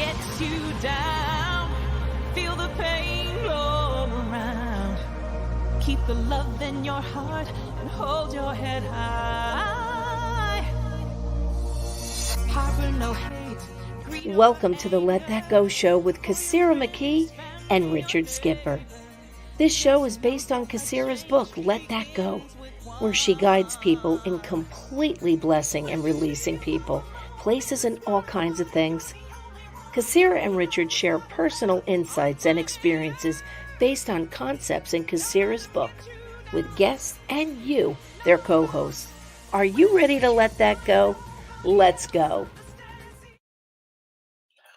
gets you down. Feel the pain all around. Keep the love in your heart and hold your head high. Harbor no hate. Welcome to the Let That Go show with Kassira McKee and Richard Skipper. This show is based on Kassira's book, Let That Go, where she guides people in completely blessing and releasing people, places, and all kinds of things. Kassira and Richard share personal insights and experiences based on concepts in Kassira's book, with guests and you, their co-hosts. Are you ready to let that go? Let's go.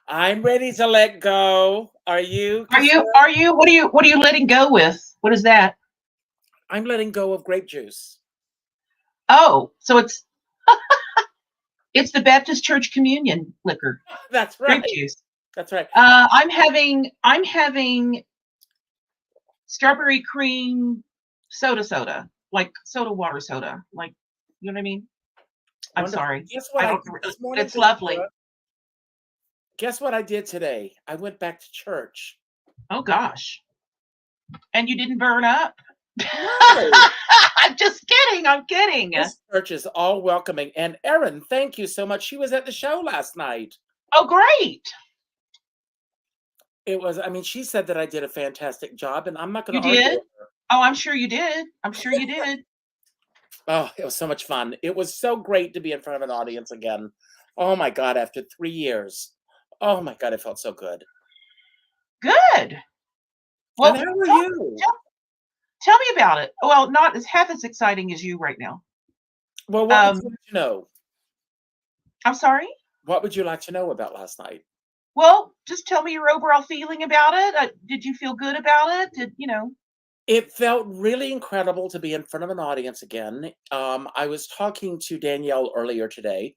I'm ready to let go. Are you? Are you? What are you letting go with? What is that? I'm letting go of grape juice. Oh, so it's it's the Baptist Church communion liquor. That's right. Grape juice. That's right. I'm having strawberry cream soda, like soda water soda, like, you know what I mean? I'm Wonderful. sorry. Guess what I I don't, did this morning, it's lovely. Guess what I did today? I went back to church. Oh gosh. And you didn't burn up? No. I'm just kidding. I'm kidding. This church is all welcoming. And Erin, thank you so much. She was at the show last night. Oh, great. It was, she said that I did a fantastic job, and I'm not going to You argue did? with her. Oh, I'm sure you did. I'm sure you did. Oh, it was so much fun. It was so great to be in front of an audience again. Oh my God, after 3 years. Oh my God, it felt so good. Good. Well, and how are you? Tell me about it. Well, not as half as exciting as you right now. Well, what would you like to know? I'm sorry? What would you like to know about last night? Well, just tell me your overall feeling about it. Did you feel good about it? It felt really incredible to be in front of an audience again. I was talking to Danielle earlier today,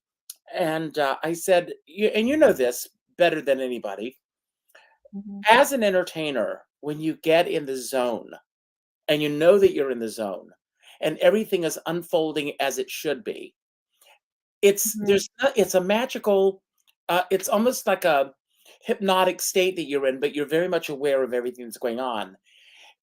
and I said, and you know this better than anybody, as an entertainer, when you get in the zone, and you know that you're in the zone, and everything is unfolding as it should be, it's a magical, it's almost like a hypnotic state that you're in, but you're very much aware of everything that's going on.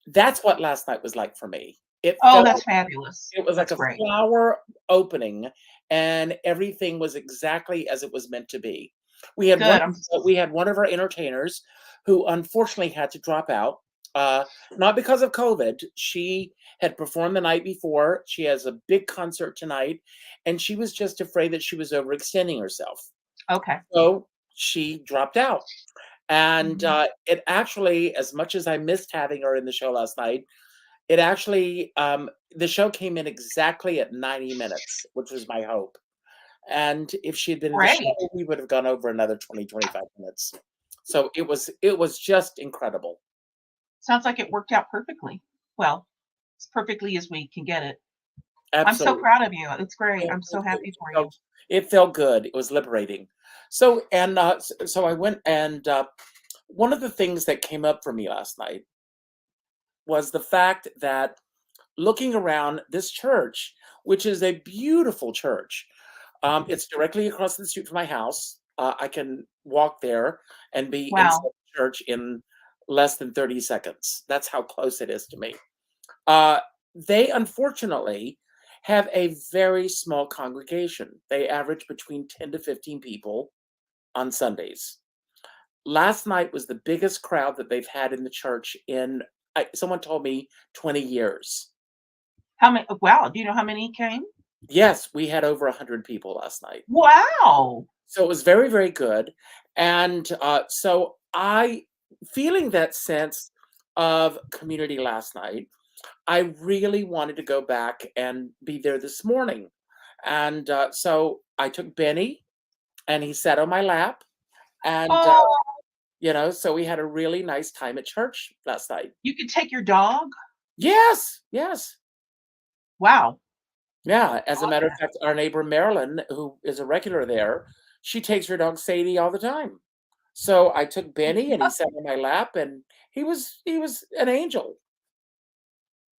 That's what last night was like for me. That's fabulous. It was like a flower opening, and everything was exactly as it was meant to be. We had one of our entertainers who unfortunately had to drop out, not because of COVID. She had performed the night before. She has a big concert tonight, and she was just afraid that she was overextending herself. Okay. So she dropped out. And it actually, as much as I missed having her in the show last night, it actually, the show came in exactly at 90 minutes, which was my hope. And if she had been in the show, we would have gone over another 20, 25 minutes. So it was just incredible. Sounds like it worked out perfectly. Well, as perfectly as we can get it. Absolutely. I'm so proud of you. It's great. I'm so happy for you. It felt good. It was liberating. So I went, and one of the things that came up for me last night was the fact that looking around this church, which is a beautiful church, it's directly across the street from my house. I can walk there and be inside the church in less than 30 seconds. That's how close it is to me. They unfortunately have a very small congregation. They average between 10 to 15 people on Sundays. Last night was the biggest crowd that they've had in the church in, someone told me, 20 years. How many? Wow. Do you know how many came? Yes, we had over 100 people last night. Wow. So it was very, very good. And so feeling that sense of community last night, I really wanted to go back and be there this morning. And so I took Benny, and he sat on my lap. And, so we had a really nice time at church last night. You could take your dog? Yes. Wow. Yeah. As a matter of fact, our neighbor Marilyn, who is a regular there, she takes her dog Sadie all the time. So I took Benny, and he sat on my lap, and he was an angel.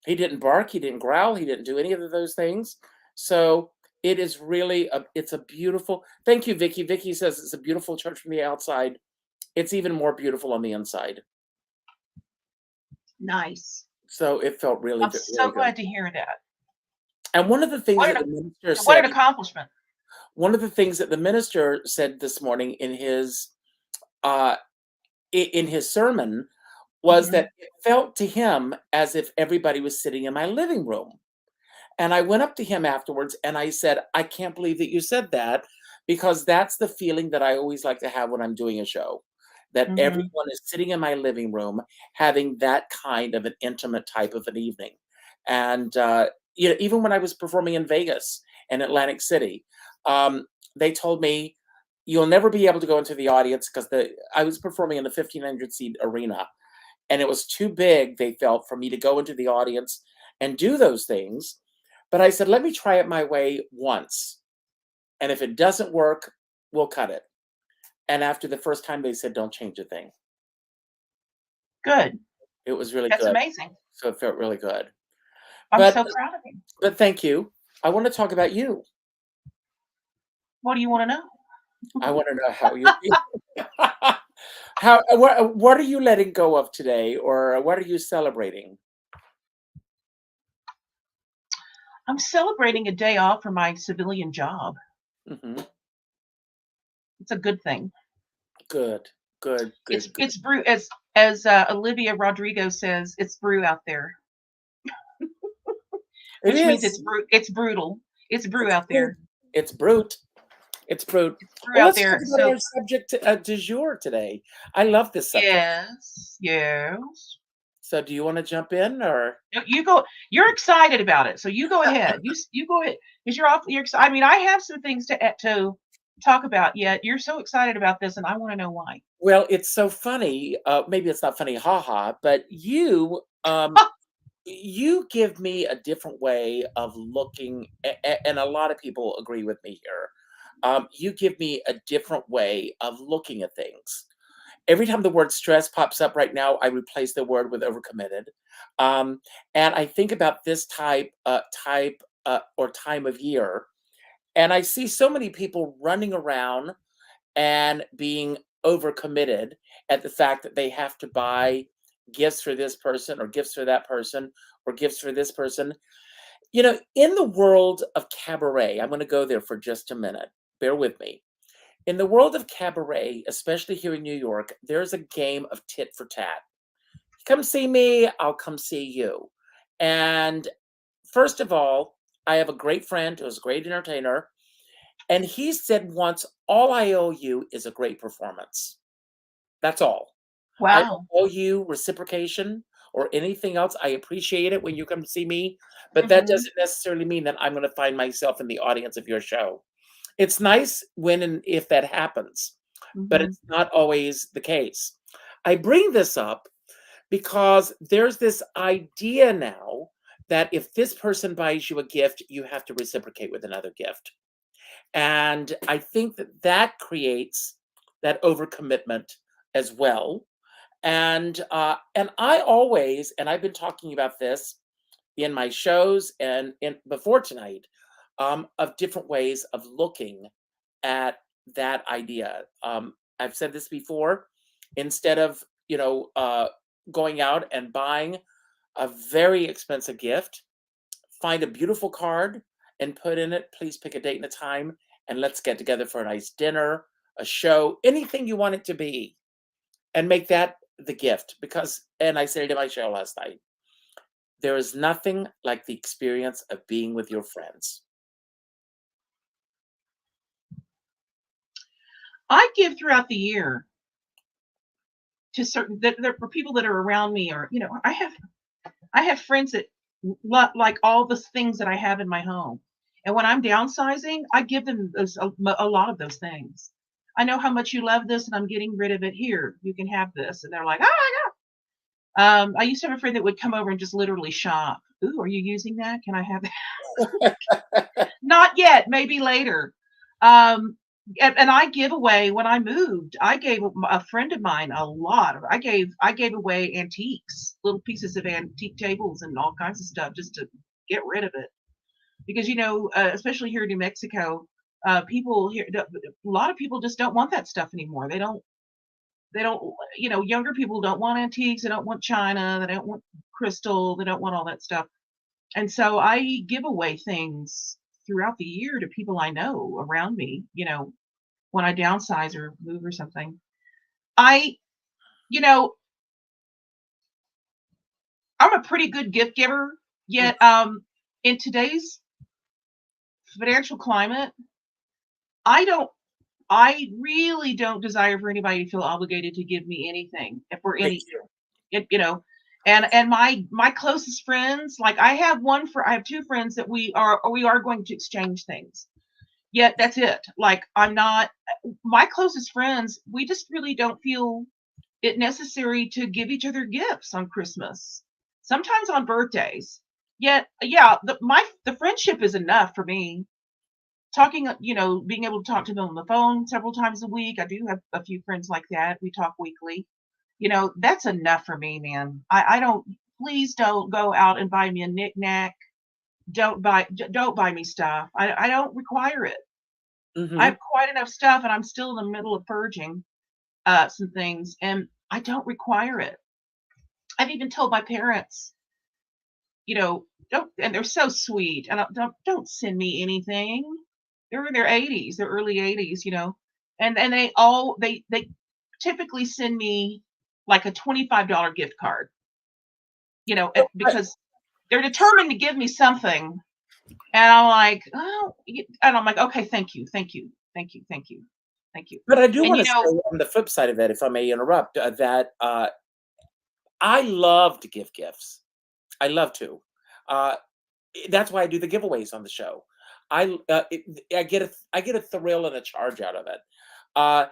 He didn't bark, he didn't growl, he didn't do any of those things. So it is really it's a beautiful. Thank you, Vicky. Vicky says it's a beautiful church from the outside. it's even more beautiful on the inside. Nice. So it felt really, I'm so really good. glad to hear that. And one of the things What that an the minister what an said, accomplishment. one of the things that the minister said this morning uh, in his sermon was Mhm. that it felt to him as if everybody was sitting in my living room. And I went up to him afterwards and I said, I can't believe that you said that, because that's the feeling that I always like to have when I'm doing a show. That Mhm. everyone is sitting in my living room having that kind of an intimate type of an evening. And even when I was performing in Vegas and Atlantic City, they told me you'll never be able to go into the audience because I was performing in a 1,500 seat arena, and it was too big, they felt, for me to go into the audience and do those things. But I said, let me try it my way once. And if it doesn't work, we'll cut it. And after the first time, they said, don't change a thing. Good. It was really That's good. amazing. So it felt really good. I'm But so proud of you. but thank you. I want to talk about you. What do you wanna know? I want to know how you feel. What are you letting go of today, or what are you celebrating? I'm celebrating a day off from my civilian job. Hmm. It's a good thing. Good, good, It's good, good. it's brew as Olivia Rodrigo says, it's brew out there, It which means is. it's brutal. It's brew It's out brute. there. It's brute. It's brute. It's brew Well, out let's talk there. about So our subject du jour today. I love this subject. yes, yes. So, do you want to jump in, or? No, you go. You're excited about it, so you go ahead. You go ahead because you're off. You're excited. I mean, I have some things to talk about. Yet you're so excited about this, and I want to know why. Well, it's so funny. Maybe it's not funny, haha. But you give me a different way of looking, and a lot of people agree with me here. You give me a different way of looking at things. Every time the word stress pops up right now, I replace the word with overcommitted. Um, and I think about this or time of year, and I see so many people running around and being overcommitted at the fact that they have to buy gifts for this person or gifts for that person or gifts for this person. In the world of cabaret, I'm going to go there for just a minute. Bear with me. In the world of cabaret, especially here in New York, there's a game of tit for tat. Come see me, I'll come see you. And first of all, I have a great friend who's a great entertainer, and he said once, all I owe you is a great performance. That's all. I don't Wow. owe you reciprocation or anything else. I appreciate it when you come to see me, but that Mhm. doesn't necessarily mean that I'm going to find myself in the audience of your show. It's nice when and if that happens, but Mhm. it's not always the case. I bring this up because there's this idea now that if this person buys you a gift, you have to reciprocate with another gift. And I think that that creates that overcommitment as well. And I always, and I've been talking about this in my shows and in before tonight, of different ways of looking at that idea. I've said this before. Instead of going out and buying a very expensive gift, find a beautiful card and put in it, please pick a date and a time, and let's get together for a nice dinner, a show, anything you want it to be, and make that the gift. Because, and I said it in my show last night, there is nothing like the experience of being with your friends. I give throughout the year to certain that there for people that are around me, or I have friends that like all the things that I have in my home, and when I'm downsizing, I give them a lot of those things. I know how much you love this, and I'm getting rid of it. Here, you can have this, and they're like, oh. I used to have a friend that would come over and just literally shop. Ooh, are you using that? Can I have Not yet, maybe later. And I give away when I moved. I gave a friend of mine a lot. I gave away antiques, little pieces of antique tables and all kinds of stuff just to get rid of it. Because especially here in New Mexico, people here, a lot of people just don't want that stuff anymore. They don't, younger people don't want antiques, they don't want china, they don't want crystal, they don't want all that stuff. And so I give away things throughout the year to people I know around me, when I downsize or move or something. I, you know, I'm a pretty good gift giver, Mm. yet in today's financial climate, I don't I really don't desire for anybody to feel obligated to give me anything if we're Thank any you. it, you know and my closest friends, like I have two friends that we are going to exchange things. Yet that's it. Like I'm not my closest friends, we just really don't feel it necessary to give each other gifts on Christmas. Sometimes on birthdays. Yet, yeah, the friendship is enough for me. Talking, being able to talk to them on the phone several times a week. I do have a few friends like that. We talk weekly. That's enough for me, man. I don't. Please don't go out and buy me a knickknack. Don't buy me stuff. I don't require it. I Hmm. have quite enough stuff, and I'm still in the middle of purging some things, and I don't require it. I've even told my parents, don't, and they're so sweet, and don't send me anything. They're in their 80s, their early 80s, and they typically send me like a $25 gift card, Well, because they're determined to give me something, and I'm like, oh, and I'm like, okay, thank you, thank you, thank you, thank you, thank you, but I do and want to say on the flip side of that, if I may interrupt, that I love to give gifts. I love to. Uh, that's why I do the giveaways on the show. I get a thrill and a charge out of it. Uh,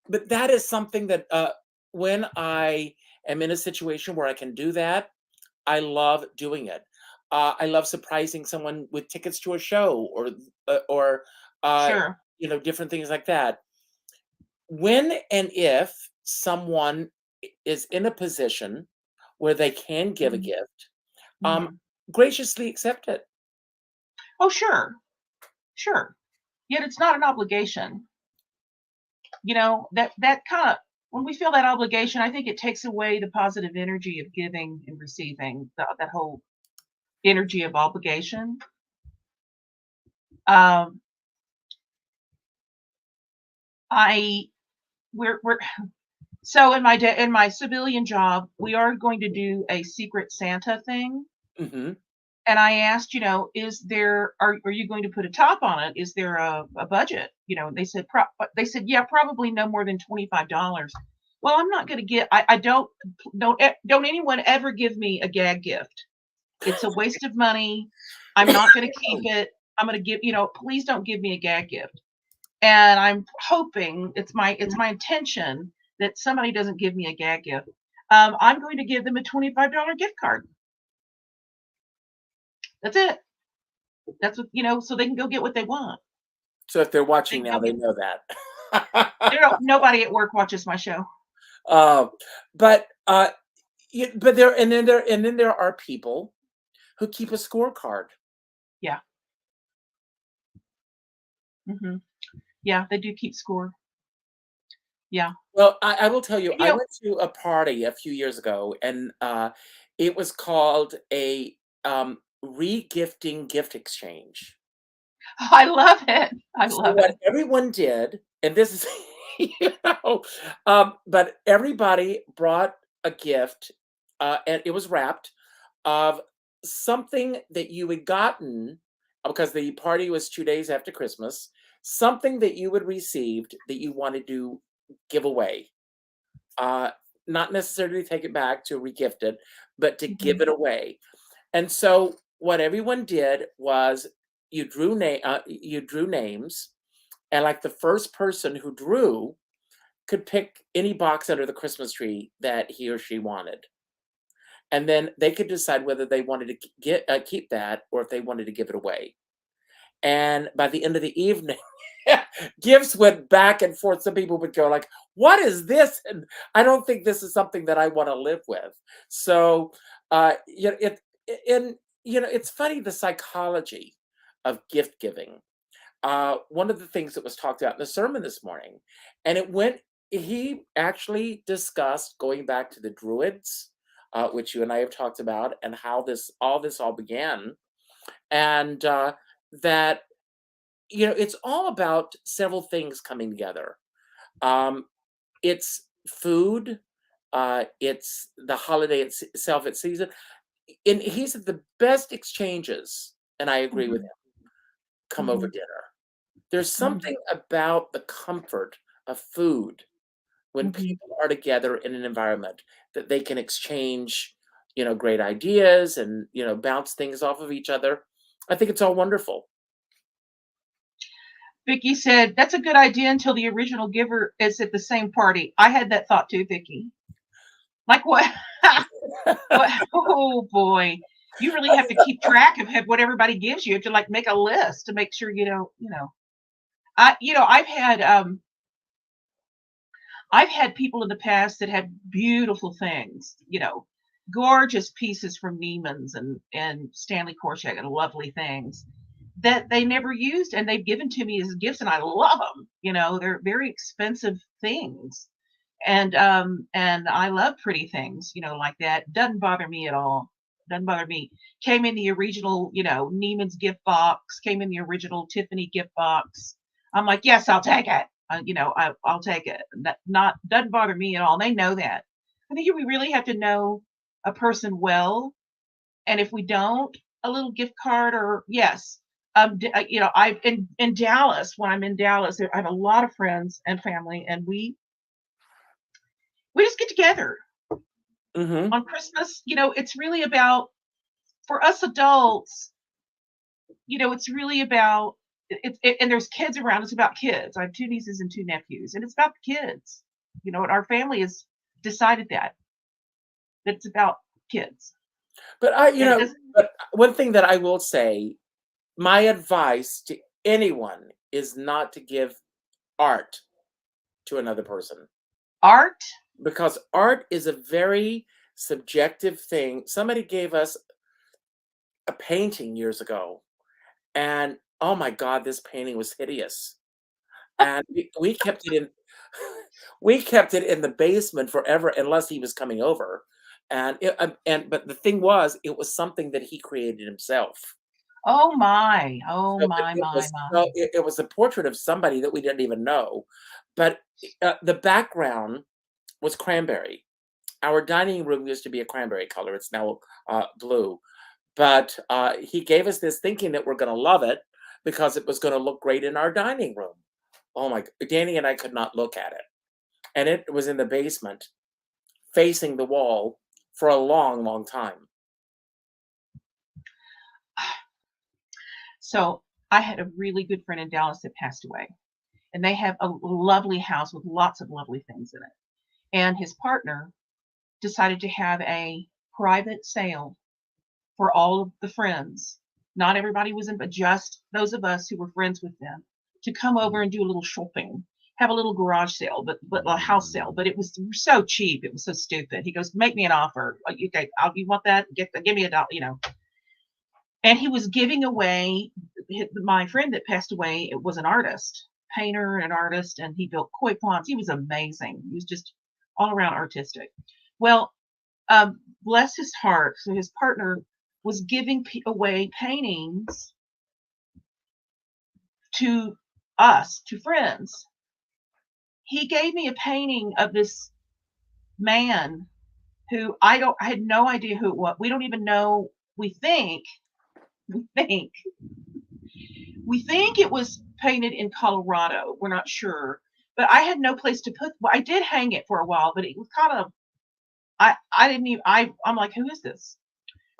but that is something that when I am in a situation where I can do that, I love doing it. I love surprising someone with tickets to a show or uh, sure, different things like that. When and if someone is in a position where they can give a hmm gift, um, hmm graciously accept it. oh sure, sure. Yet it's not an obligation. That kind of, when we feel that obligation, I think it takes away the positive energy of giving and receiving, that whole energy of obligation. um I we're so in my civilian job, we are going to do a secret Santa thing. Hmm. And I asked, is there are you going to put a top on it? Is there a budget? They said, yeah, probably no more than $25. Well, I'm not going to get. I don't anyone ever give me a gag gift. It's a waste of money. I'm not going to keep it. I'm going to give. Please don't give me a gag gift. And I'm hoping it's my intention that somebody doesn't give me a gag gift. I'm going to give them a $25 gift card. That's it. That's what so they can go get what they want. So if they're They watching can now, go they get. know that. Nobody at work watches my show. uh, but but there are people who keep a scorecard. Yeah. hmm Yeah, they do keep score. Yeah. Well, I will tell you, And, I went to a party a few years ago, and it was called a re-gifting gift exchange. I love it. I So love what it. everyone did, and this is, but everybody brought a gift, and it was wrapped of something that you had gotten because the party was 2 days after Christmas, something that you had received that you wanted to give away. Uh, Not necessarily take it back to regift it, but to give Mhm. it away. And so what everyone did was you drew names, and like the first person who drew could pick any box under the Christmas tree that he or she wanted. And then they could decide whether they wanted to keep that or if they wanted to give it away. And by the end of the evening, gifts went back and forth. Some people would go like, "What is this?" And I don't think this is something that I want to live with. So, you know, and it's funny the psychology of gift giving. One of the things that was talked about in the sermon this morning, and it went he actually discussed going back to the Druids, which you and I have talked about, and how this all began, and that it's all about several things coming together. Um, it's food, it's the holiday itself, it's season, and he said the best exchanges, and I agree with Mhm, him, come over mhm, dinner. There's mhm, something about the comfort of food when mhm. people are together in an environment that they can exchange, great ideas and, bounce things off of each other. I think it's all wonderful. Vicky said, "That's a good idea until the original giver is at the same party." I had that thought too, Vicky. Like what? What? Oh boy, you really have to keep track of what everybody gives you. You have to like make a list to make sure you don't. I've had people in the past that had beautiful things. Gorgeous pieces from Neiman's and Stanley Korshak and lovely things that they never used and they've given to me as gifts, and I love them. They're very expensive things, and I love pretty things, like that. Doesn't bother me at all. Doesn't bother me. Came in the original, Neiman's gift box. Came in the original Tiffany gift box. I'm like, yes, I'll take it. I'll take it. That not doesn't bother me at all. And they know that. I think we really have to know a person well, and if we don't, a little gift card or yes. I in Dallas, when I'm in Dallas, I have a lot of friends and family, and we just get together Hmm. on Christmas. It's really about, for us adults, it's really about and there's kids around. It's about kids. I have two nieces and two nephews, and it's about the kids. And our family has decided that it's about kids, But I, and it doesn't. but one thing that I will say, my advice to anyone is not to give art to another person, Art. because art is a very subjective thing. Somebody gave us a painting years ago, and oh my God, this painting was hideous. And we kept it in we kept it in the basement forever unless he was coming over. But the thing was, it was something that he created himself. Oh my. Oh So my. My. My. it was a portrait of somebody that we didn't even know, but the background was cranberry. Our dining room used to be a cranberry color. It's now blue. But he gave us this thinking that we're going to love it because it was going to look great in our dining room. Oh my! Danny and I could not look at it, and it was in the basement, facing the wall for a long, long time. So I had a really good friend in Dallas that passed away, and they have a lovely house with lots of lovely things in it. And his partner decided to have a private sale for all of the friends. Not everybody was in, but just those of us who were friends with them to come over and do a little shopping, have a little garage sale, but a house sale. But it was so cheap, it was so stupid. He goes, "Make me an offer. Okay, you want that? Give me $1." And he was giving away. My friend that passed away, it was an artist, painter, and artist, and he built koi ponds. He was amazing. He was just all around artistic. Well, bless his heart. So his partner was giving away paintings to us, to friends. He gave me a painting of this man who I had no idea who it was. We don't even know. We think, we think it was painted in Colorado. We're not sure, but I had no place to put. Well, I did hang it for a while, but it was kind of. I didn't even. I'm like, who is this?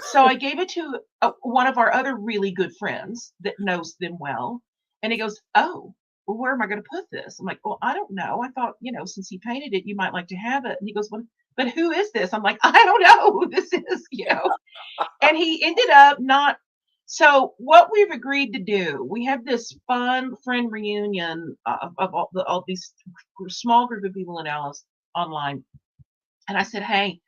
So I gave it to one of our other really good friends that knows them well. And he goes, "Oh, well, where am I going to put this?" I'm like, "Well, I don't know. I thought, since he painted it, you might like to have it." And he goes, "Well, but who is this?" I'm like, "I don't know who this is." And he ended up not. So what we've agreed to do, we have this fun friend reunion of all these small group of people in Alice online. And I said, "Hey,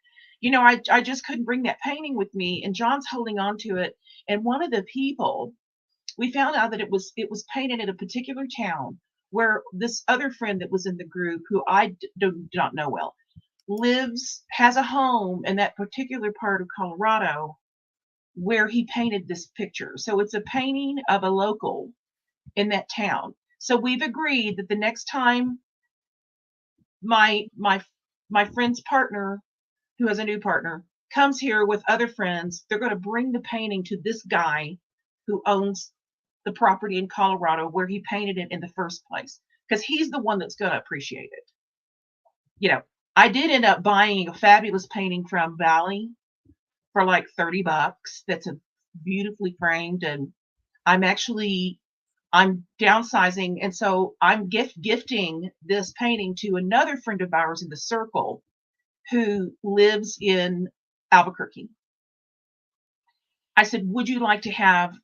I just couldn't bring that painting with me." And John's holding on to it. And one of the people, we found out that it was painted in a particular town where this other friend that was in the group, who I do not know well, has a home in that particular part of Colorado where he painted this picture. So it's a painting of a local in that town. So we've agreed that the next time my my my friend's partner, who has a new partner, comes here with other friends, they're going to bring the painting to this guy who owns the property in Colorado where he painted it in the first place, because he's the one that's going to appreciate it. You know, I did end up buying a fabulous painting from Valley for like $30. That's a beautifully framed, and I'm downsizing, and so I'm gifting this painting to another friend of ours in the circle who lives in Albuquerque. I said, "Would you like to have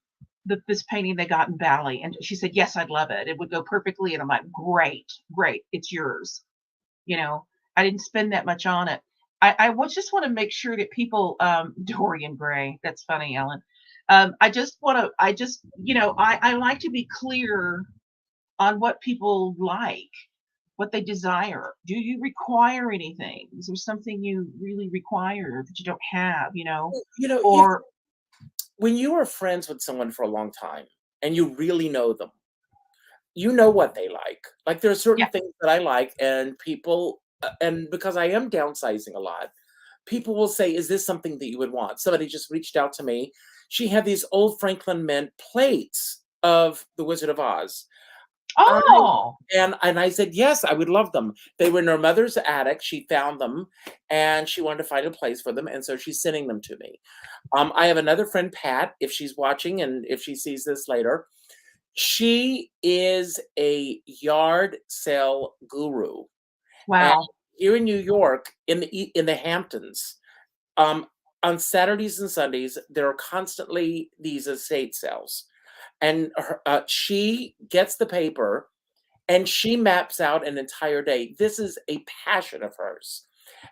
this painting they got in Valley?" And she said, "Yes, I'd love it. It would go perfectly." And I'm like, "Great, great, it's yours." You know, I didn't spend that much on it. Just want to make sure that people, Dorian Gray, that's funny, Ellen. I like to be clear on what people like, what they desire. Do you require anything? Is there something you really require that you don't have, You know, Or, when you are friends with someone for a long time and you really know them, you know what they like. Like there are certain yeah, things that I like, and people, and because I am downsizing a lot, people will say, "Is this something that you would want?" Somebody just reached out to me. She had these old Franklin Mint plates of The Wizard of Oz. I oh, and I said, "Yes, I would love them." They were in her mother's attic. She found them, and she wanted to find a place for them, and so she's sending them to me. I have another friend, Pat, if she's watching and if she sees this later. She is a yard sale guru, and wow, here in New York, in the Hamptons, um, on Saturdays and Sundays, there are constantly these estate sales, and she gets the paper and she maps out an entire day. This is a passion of hers,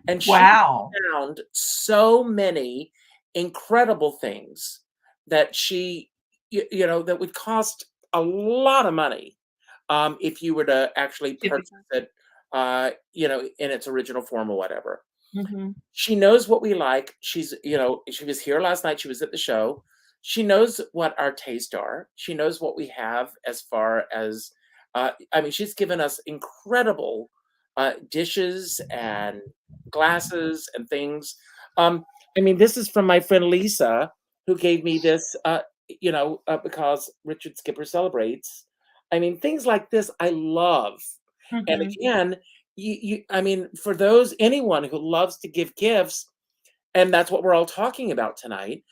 and she wow. found so many incredible things that that would cost a lot of money if you were to actually purchase Typical. it, in its original form or whatever. Hmm. She knows what we like. She was here last night. She was at the show. She knows what our tastes are. She knows what we have as far as, I mean, she's given us incredible dishes and glasses and things. Um, I mean, this is from my friend Lisa, who gave me this, because Richard Skipper celebrates. I mean, things like this I love. And Hmm. again, I mean, for anyone who loves to give gifts, and that's what we're all talking about tonight,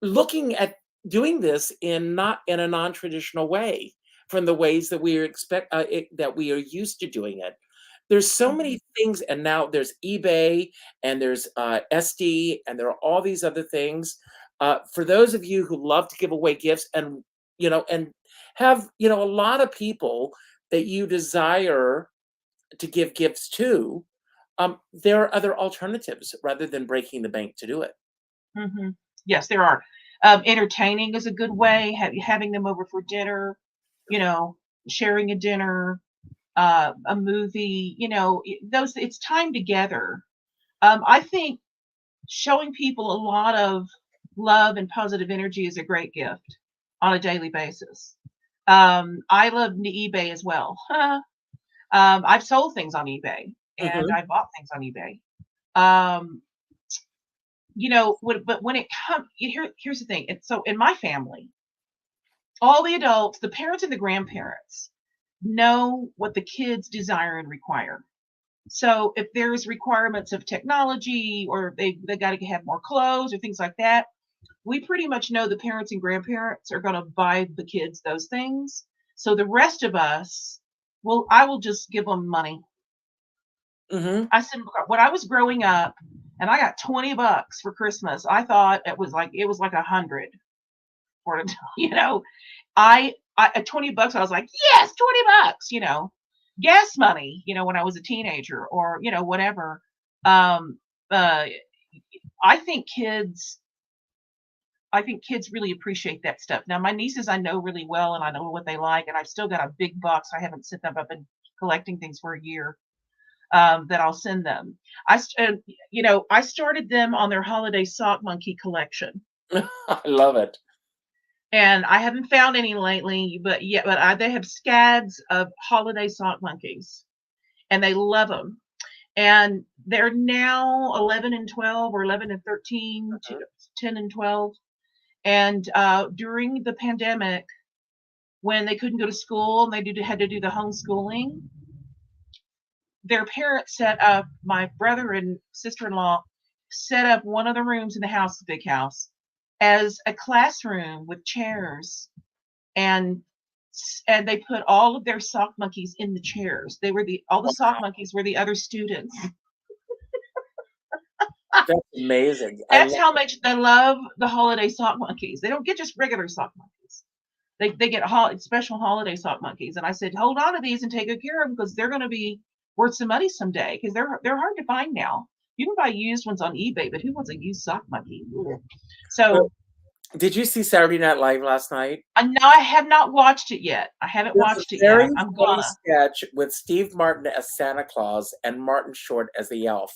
looking at doing this not in a non-traditional way from the ways that that we are used to doing it. There's so many things, and now there's eBay and there's SD, and there are all these other things. For those of you who love to give away gifts, and have a lot of people that you desire to give gifts to, there are other alternatives rather than breaking the bank to do it. Hmm. Yes, there are. Entertaining is a good way. Having them over for dinner, you know, sharing a dinner, a movie. It's time together. I think showing people a lot of love and positive energy is a great gift on a daily basis. I love eBay as well. I've sold things on eBay and Mhm. I bought things on eBay. Um, but when it comes, here's the thing. So in my family, all the adults, the parents and the grandparents know what the kids desire and require. So if there's requirements of technology or they got to have more clothes or things like that, we pretty much know the parents and grandparents are going to buy the kids those things. So the rest of us, I will just give them money. Mhm. I said, when I was growing up and I got $20 for Christmas, I thought it was like 100 for it. At $20, I was like, yes, $20, gas money, when I was a teenager or, whatever. Um, uh, I think kids I think kids really appreciate that stuff. Now, my nieces I know really well, and I know what they like, and I've still got a big box. I haven't sent them. I've been collecting things for a year, that I'll send them. I started them on their holiday sock monkey collection, I love it. and I haven't found any lately, but they have scads of holiday sock monkeys, and they love them. And they're now 11 and 12, or 11 and 13, to 10 and 12. And during the pandemic, when they couldn't go to school and had to do the homeschooling, their parents set up, my brother and sister-in-law set up one of the rooms in the house, the big house, as a classroom with chairs, and they put all of their sock monkeys in the chairs. All the sock monkeys were the other students. That's amazing. That's how much they love the holiday sock monkeys. They don't get just regular sock monkeys. They get special holiday sock monkeys. And I said, hold on to these and take good care of them, because they're going to be worth some money someday, because they're hard to find now. You can buy used ones on eBay, but who wants a used sock monkey? So, did you see Saturday Night Live last night? no, I have not watched it yet. I haven't watched it yet. I'm funny gonna. sketch with Steve Martin as Santa Claus and Martin Short as the elf.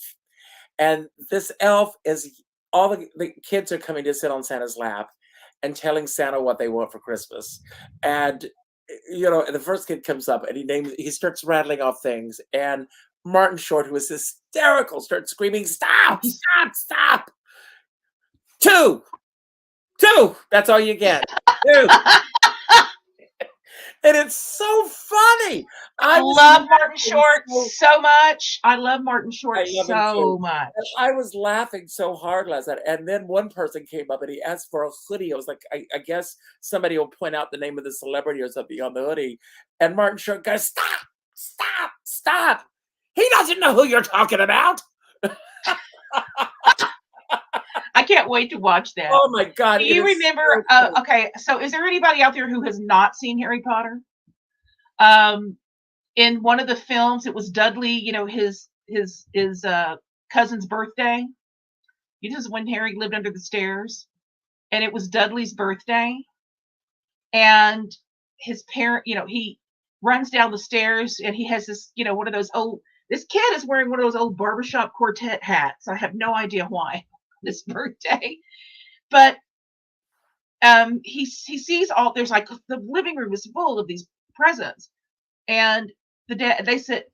And this elf is, all the kids are coming to sit on Santa's lap and telling Santa what they want for Christmas. And the first kid comes up and he starts rattling off things, and Martin Short, who is hysterical, starts screaming, "Stop! Stop! Stop! Two! That's all you get. Two!" And it's so funny. I love Martin Short so much. I love Martin Short so much. And I was laughing so hard last night. And then one person came up and he asked for a hoodie. I was like, I guess somebody will point out the name of the celebrity or something on the hoodie. And Martin Short goes, "Stop! Stop! Stop! He doesn't know who you're talking about." I can't wait to watch that. Oh my God. Do you remember? Okay, so is there anybody out there who has not seen Harry Potter? In one of the films, it was Dudley, his cousin's birthday. This is when Harry lived under the stairs, and it was Dudley's birthday. And his parent, he runs down the stairs, and he has this, one of those old. This kid is wearing one of those old barbershop quartet hats. I have no idea why this birthday, but he sees there's like the living room is full of these presents, and they said,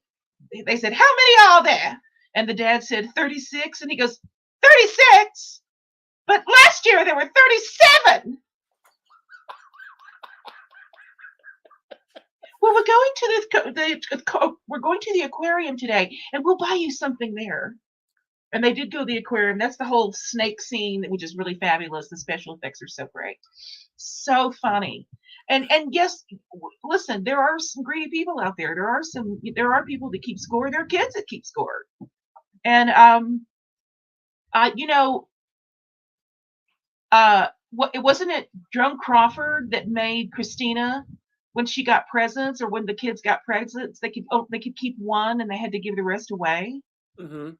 "How many are there?" And the dad said 36, and he goes, 36? But last year there were 37. Well, we're going to the aquarium today, and we'll buy you something there. And they did go to the aquarium. That's the whole snake scene, which is really fabulous. The special effects are so great. So funny. And yes, listen, there are some greedy people out there. There are people that keep score. There are kids that keep score. And wasn't it Joan Crawford that made Christina, when she got presents, or when the kids got presents, they could keep one and they had to give the rest away? Mm-hmm.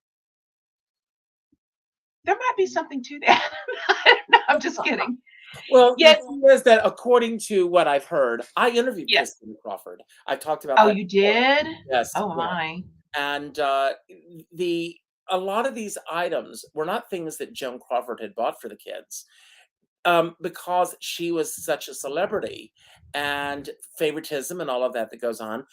There might be something to that. No, I'm just kidding. Well, yes, the thing is that according to what I've heard, I interviewed Christina Crawford. I talked about. Oh, you did? Yes. Oh my. And a lot of these items were not things that Joan Crawford had bought for the kids, because she was such a celebrity and favoritism and all of that goes on.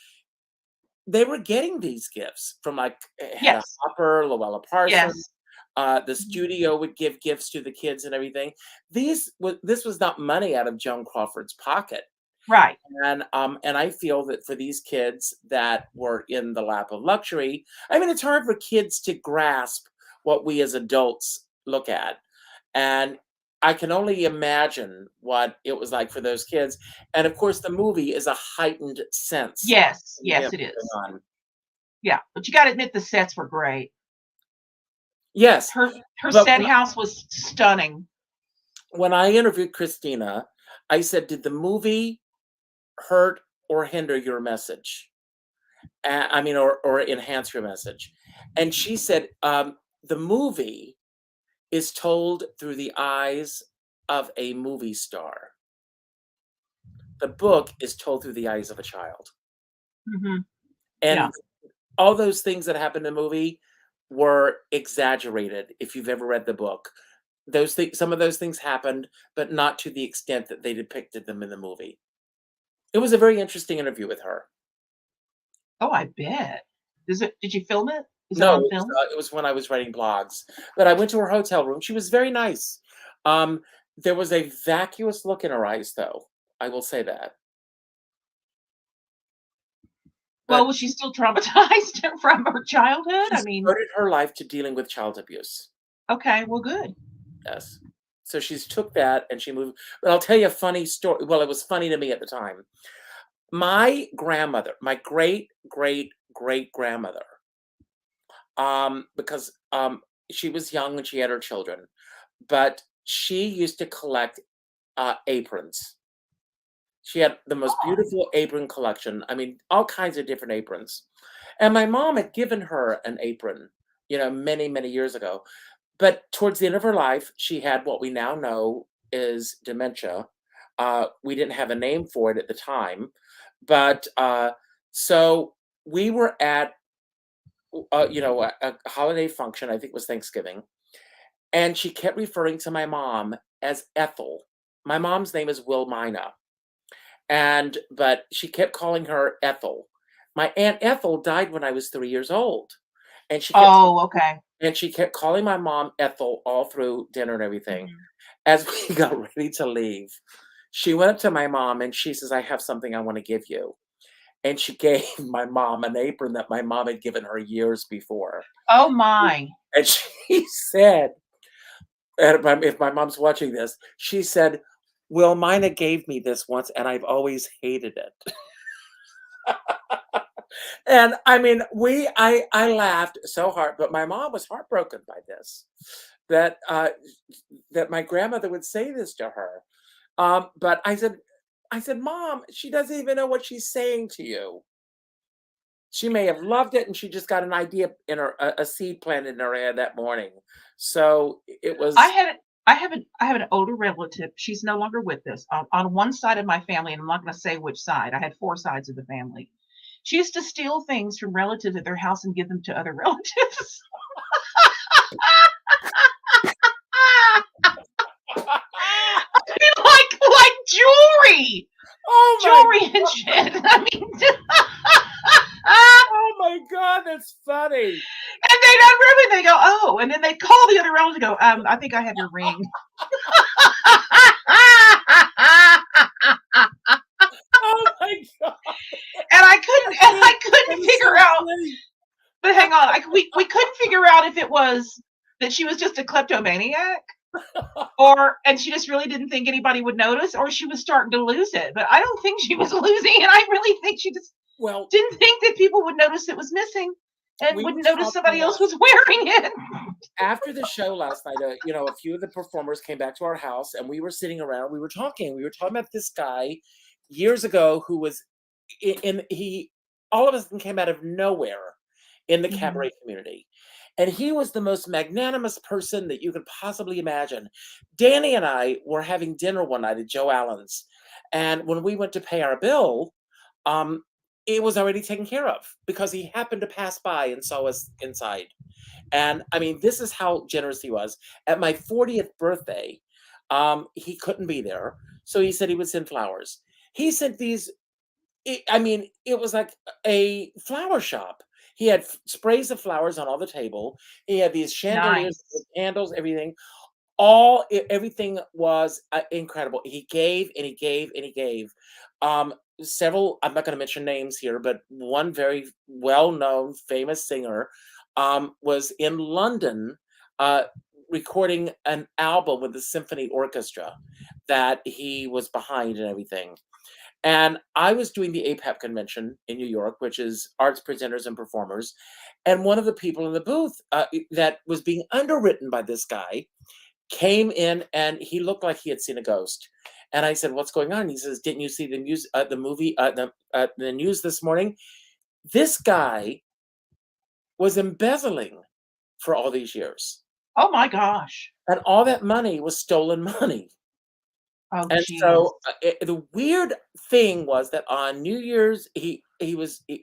They were getting these gifts from Hedda Hopper, Luella Parsons. The studio would give gifts to the kids and everything. This was not money out of Joan Crawford's pocket, right? And I feel that for these kids that were in the lap of luxury, I mean, it's hard for kids to grasp what we as adults look at, and I can only imagine what it was like for those kids. And of course, the movie is a heightened sense. Yes, it is. Yeah, but you got to admit the sets were great. Yes. Her set house was stunning. When I interviewed Christina, I said, did the movie hurt or hinder your message? Or enhance your message? And she said, the movie is told through the eyes of a movie star. The book is told through the eyes of a child. Hmm. Yeah. And all those things that happened in the movie were exaggerated if you've ever read the book. Those things, some of those things happened, but not to the extent that they depicted them in the movie. It was a very interesting interview with her. Oh, I bet. Did you film it? Is it No, on film? it was when I was writing blogs. But I went to her hotel room. She was very nice. Um, there was a vacuous look in her eyes, though. I will say that. Well, But was she still traumatized from her childhood? I she's mean, devoted her life to dealing with child abuse. okay, well, good. Yes. So she's took that and she moved. But I'll tell you a funny story. Well, it was funny to me at the time. My grandmother, my great great great grandmother, because she was young when she had her children, but she used to collect aprons. She had the most Oh, beautiful apron collection. I mean, all kinds of different aprons. And my mom had given her an apron, many, many years ago. But towards the end of her life, she had what we now know is dementia. We didn't have a name for it at the time. But so we were at, a holiday function, I think it was Thanksgiving. And she kept referring to my mom as Ethel. My mom's name is Wilmina. But she kept calling her Ethel. My Aunt Ethel died when I was 3 years old, and oh, okay. she kept calling my mom Ethel all through dinner and everything. Mhm. As we got ready to leave, she went up to my mom and she says, "I have something I wanna give you." And she gave my mom an apron that my mom had given her years before. Oh my. And she said, and if my mom's watching this, she said, "Well, Mina gave me this once, and I've always hated it." And I mean, I laughed so hard, but my mom was heartbroken by this, that that my grandmother would say this to her. But I said, "Mom, she doesn't even know what she's saying to you. She may have loved it, and she just got an idea in her, a seed planted in her head that morning." So it I was, had I have an older relative. She's no longer with us. On one side of my family, and I'm not going to say which side. I had four sides of the family. She used to steal things from relatives at their house and give them to other relatives. like jewelry, oh my, jewelry and shit. I mean, oh my God, that's funny. and they'd unwrap it. They go, oh, and then they call the other relative and go, I think I have your ring. Oh my God, And I that couldn't is figure so out. funny. But hang on, we couldn't figure out if it was that she was just a kleptomaniac, and she just really didn't think anybody would notice, or she was starting to lose it. But I don't think she was losing it. I really think she just Well, didn't think that people would notice it was missing and we were wouldn't notice talking somebody else was wearing it. after the show last night. A few of the performers came back to our house, and we were sitting around. We were talking. We were talking about this guy years ago who was he. All of us came out of nowhere in the Mhm. cabaret community, and he was the most magnanimous person that you could possibly imagine. Danny and I were having dinner one night at Joe Allen's, and when we went to pay our bill, um, it was already taken care of because he happened to pass by and saw us inside. And I mean, this is how generous he was. At my 40th birthday, he couldn't be there. So he said he would send flowers. He sent these, I mean, it was like a flower shop. He had sprays of flowers on all the table. He had these chandeliers with Nice. candles, everything. Everything was incredible. He gave and he gave and he gave. Several, I'm not going to mention names here, but one very well-known famous singer was in London, uh, recording an album with the symphony orchestra that he was behind and everything. And I was doing the APAP convention in New York, which is arts presenters and performers. And one of the people in the booth that was being underwritten by this guy came in, and he looked like he had seen a ghost. And I said, "What's going on?" He says, "Didn't you see the news this morning? This guy was embezzling for all these years, Oh my gosh. and all that money was stolen money." Oh, And jeez. so the weird thing was that on New Year's, he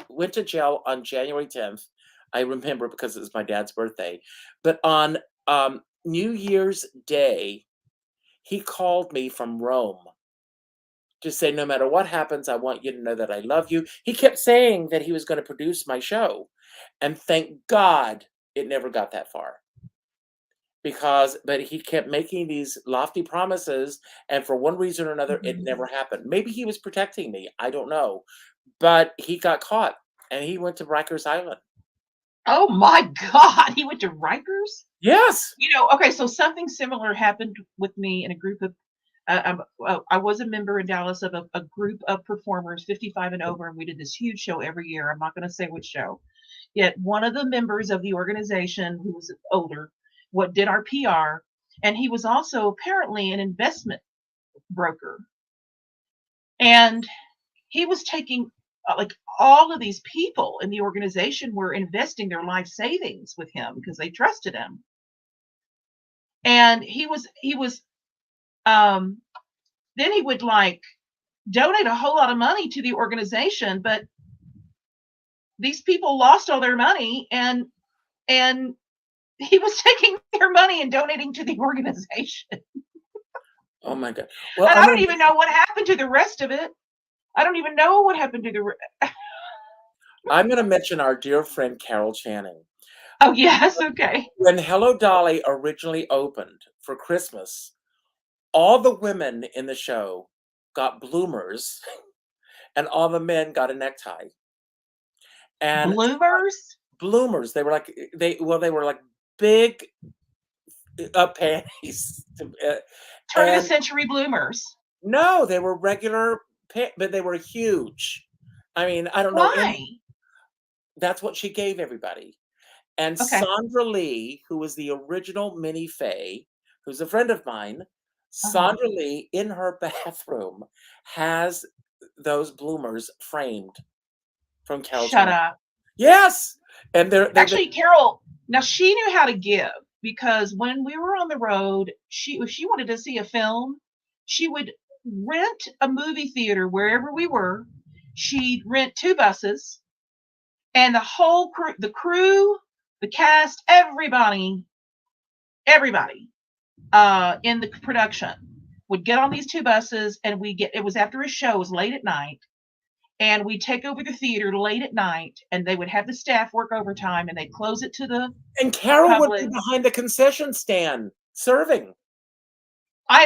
went to jail on January 10th. I remember because it was my dad's birthday. But on New Year's Day, he called me from Rome to say, no matter what happens, I want you to know that I love you. He kept saying that he was going to produce my show. And thank God it never got that far. But he kept making these lofty promises, and for one reason or another, it Mhm. never happened. Maybe he was protecting me. I don't know. But he got caught and he went to Rikers Island. Oh my God, he went to Rikers? Yes. Okay, so something similar happened with me in a group of I was a member in Dallas of a group of performers 55 and over, and we did this huge show every year. I'm not going to say which show. Yet one of the members of the organization who was older, what did our PR, and he was also apparently an investment broker. And he was taking like all of these people in the organization were investing their life savings with him because they trusted him. And he was then he would like donate a whole lot of money to the organization, but these people lost all their money, and he was taking their money and donating to the organization. Oh my God. Well, And I don't even know what happened to the rest of it. I don't even know what happened to the I'm going to mention our dear friend Carol Channing. Oh, yes, okay. When Hello Dolly originally opened for Christmas, all the women in the show got bloomers and all the men got a necktie. And Bloomers? bloomers, they were like big panties. Turn of the And century bloomers. no, they were regular, but they were huge. I mean, I don't know. And Why? that's what she gave everybody. And Okay. Sandra Lee, who was the original Minnie Fay, who's a friend of mine, Uh-huh. Sandra Lee in her bathroom has those bloomers framed from Carol Shut Channing. up. Yes, and they've been Actually, Carol, now she knew how to give because when we were on the road, if she wanted to see a film, she would rent a movie theater wherever we were. She'd rent two buses, and the whole crew, the cast, everybody in the production would get on these two buses, and it was after a show, it was late at night, and we'd take over the theater late at night, and they would have the staff work overtime, and they'd close it to the and Carol would be public. behind the concession stand serving.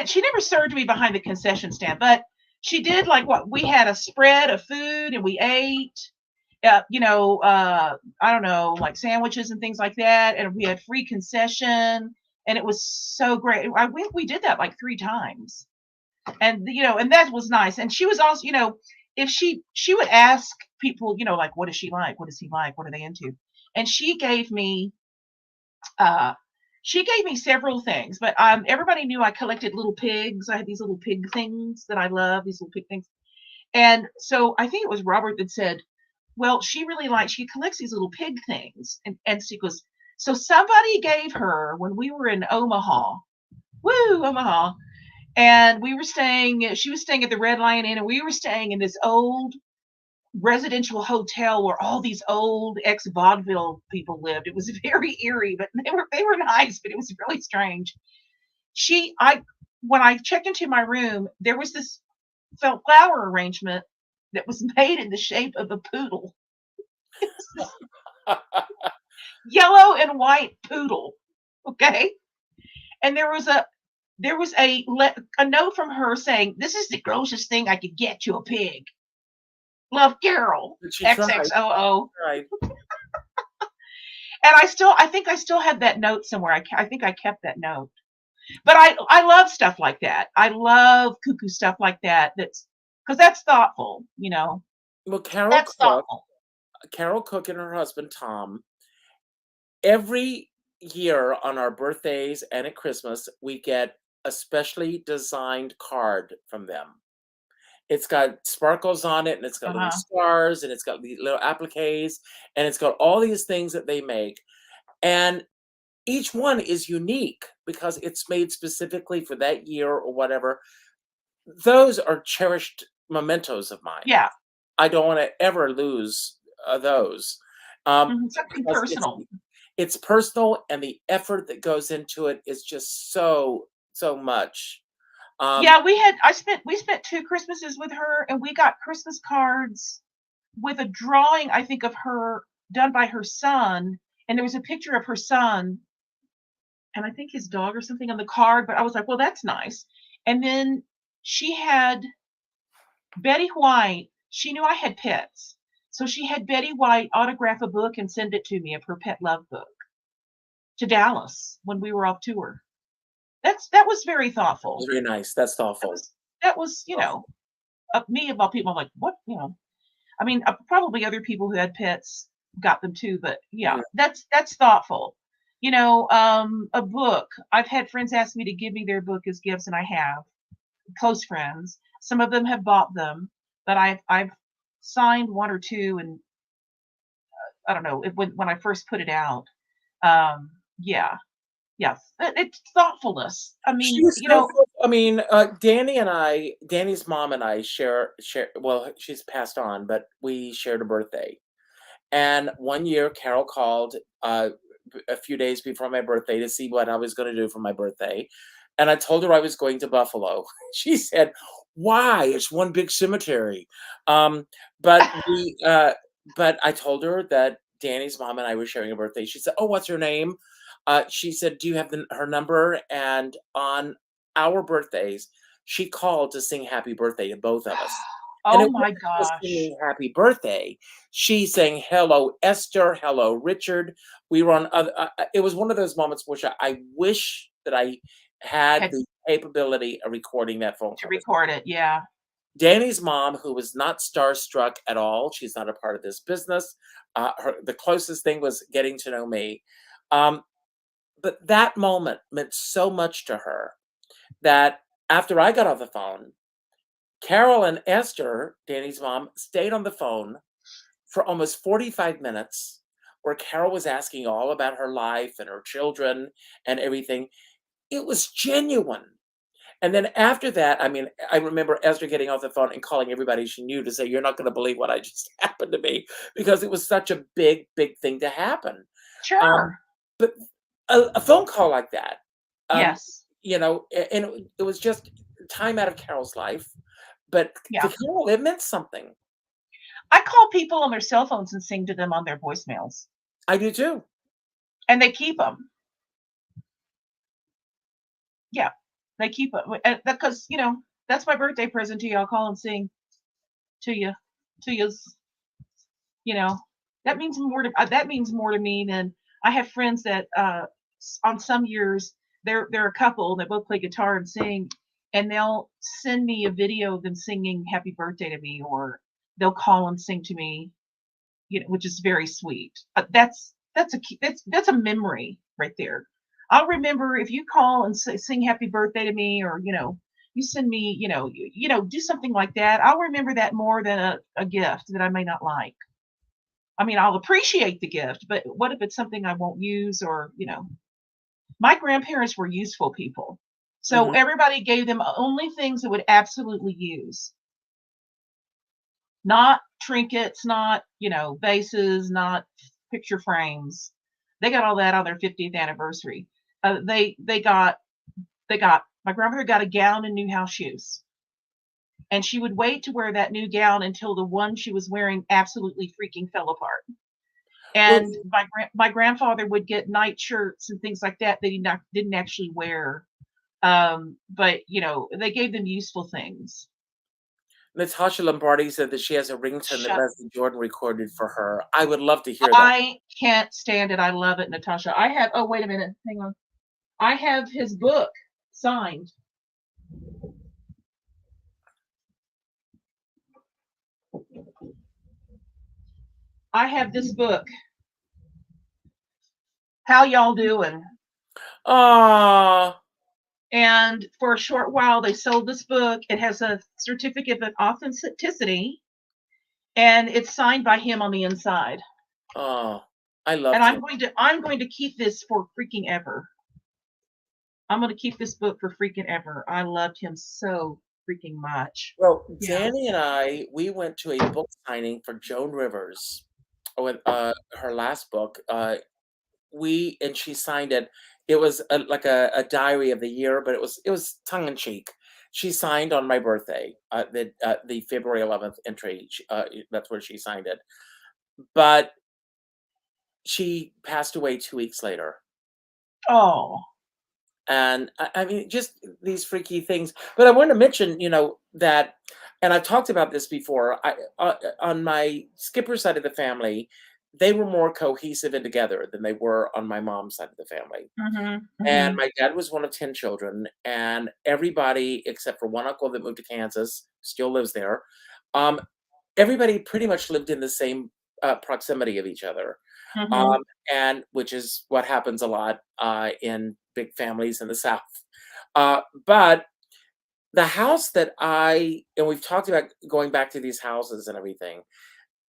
She never served me behind the concession stand, but she did like what we had a spread of food and we ate. I don't know, like sandwiches and things like that, and we had free concession, and it was so great. We did that like three times, and and that was nice. And she was also, if she would ask people, like, what is she like? What is he like? What are they into? And uh, she gave me several things, but everybody knew I collected little pigs. I had these little pig things that I love, these little pig things. And so I think it was Robert that said, well, she collects these little pig things. And she goes, so somebody gave her when we were in Omaha, Omaha, and she was staying at the Red Lion Inn, and we were staying in this old residential hotel where all these old ex-vaudeville people lived. It was very eerie, but they were nice, but it was really strange. When I checked into my room, there was this felt flower arrangement that was made in the shape of a poodle. Yellow and white poodle. Okay. And there was a note from her saying, "This is the grossest thing I could get you, a pig. Love, Carol. But she tried. XXOO." Right. And I think I still have that note somewhere. I think I kept that note. But I love stuff like that. I love cuckoo stuff like that. Because that's thoughtful. Well, That's thoughtful. Carol Cook and her husband Tom, every year on our birthdays and at Christmas, we get a specially designed card from them. It's got sparkles on it, and it's got little Uh-huh. stars, and it's got the little appliques, and it's got all these things that they make. And each one is unique because it's made specifically for that year or whatever. those are cherished mementos of mine. Yeah. I don't want to ever lose those, Something because personal. it's personal, and the effort that goes into it is just so much. Um, Yeah, we spent 2 Christmases with her, and we got Christmas cards with a drawing, I think, of her done by her son, and there was a picture of her son and I think his dog or something on the card, but I was like, "Well, that's nice." And then she had Betty White. She knew I had pets, so she had Betty White autograph a book and send it to me, of her pet love book, to Dallas when we were off tour. That was very thoughtful. very nice. That's That thoughtful. was that was, Thoughtful. me of all people, I'm like, "What?" I mean, probably other people who had pets got them too, but yeah, Mhm. that's thoughtful. A book. I've had friends ask me to give me their book as gifts, and I have close friends. Some of them have bought them, but I've signed one or two, and I don't know when I first put it out. Yeah, yes, it's thoughtfulness. I mean, She's so I mean, Danny's mom and I share. Well, she's passed on, but we shared a birthday. And one year, Carol called a few days before my birthday to see what I was going to do for my birthday. And I told her I was going to Buffalo. She said, "Why? It's one big cemetery." Um, but but I told her that Danny's mom and I were sharing a birthday. She said, "Oh, what's her name?" She said, "Do you have her number?" And on our birthdays, she called to sing happy birthday to both of us. And Oh it my wasn't just gosh. singing happy birthday. She sang "Hello, Esther," "Hello, Richard." We were on other it was one of those moments which I wish that I had Had the capability of recording that phone to conversation. record it, yeah. Danny's mom, who was not starstruck at all, she's not a part of this business. The closest thing was getting to know me. Um, but that moment meant so much to her that after I got off the phone, Carol and Esther, Danny's mom, stayed on the phone for almost 45 minutes, where Carol was asking all about her life and her children and everything. It was genuine. And then after that, I mean, I remember Esther getting off the phone and calling everybody she knew to say, "You're not going to believe what I just happened to me," because it was such a big thing to happen. Um, Sure. but a phone call like that, um, Yes. and it was just time out of Carol's life. But to Yeah. Carol, it meant something. I call people on their cell phones and sing to them on their voicemails, I do too. and they keep them. Yeah, they keep them because that's my birthday present to you. I'll call and sing to you, to you. You know that means more to me than I have friends that on some years they're a couple that both play guitar and sing, and they'll send me a video of them singing happy birthday to me, or they'll call and sing to me, which is very sweet. That's a memory right there. I'll remember if you call and sing happy birthday to me, or you send me, do something like that. I'll remember that more than a gift that I may not like. I mean, I'll appreciate the gift, but what if it's something I won't use, or my grandparents were useful people. So Mhm. everybody gave them only things that would absolutely use, not trinkets, not, vases, not picture frames. They got all that on their 50th anniversary. They got my grandmother got a gown and new house shoes. And she would wait to wear that new gown until the one she was wearing absolutely freaking fell apart. Well, And my grandfather would get night shirts and things like that he didn't actually wear. But they gave them useful things. Natasha Lombardi said that she has a ringtone that Shut Leslie Jordan recorded for her. I would love to hear that. I can't stand it. I love it, Natasha. Oh, wait a minute. Hang on. I have his book signed. I have this book. How y'all doing? Ah, And for a short while, they sold this book. It has a certificate of authenticity, and it's signed by him on the inside. oh, I And loved him. I'm going to keep this for freaking ever. I'm going to keep this book for freaking ever. I loved him so freaking much. Well, Yeah. Danny and we went to a book signing for Joan Rivers with her last book. We and she signed it. It was like a diary of the year, but it was tongue in cheek. She signed on my birthday, the February 11th entry. That's where she signed it. But she passed away 2 weeks later. Oh. And I mean, just these freaky things. But I want to mention, that, and I've talked about this before. On my Skipper side of the family, they were more cohesive and together than they were on my mom's side of the family. Mhm. And Mhm. my dad was one of 10 children, and everybody except for one uncle that moved to Kansas still lives there. Um, Everybody pretty much lived in the same proximity of each other, Mhm. um, and which is what happens a lot in big families in the South. But the house and we've talked about going back to these houses and everything,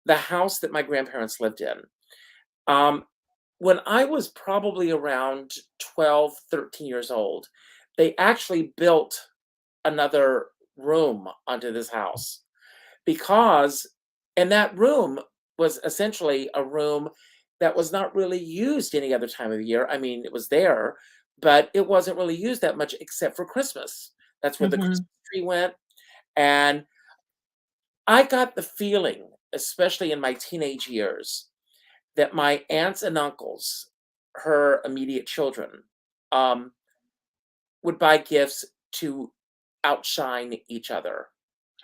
the house that my grandparents lived in, um, when I was probably around 12, 13 years old, they actually built another room onto this house because and that room was essentially a room that was not really used any other time of the year. I mean, it was there, but it wasn't really used that much except for Christmas. That's where the Mhm. Christmas tree went. And I got the feeling, especially in my teenage years, that my aunts and uncles, her immediate children, um, would buy gifts to outshine each other.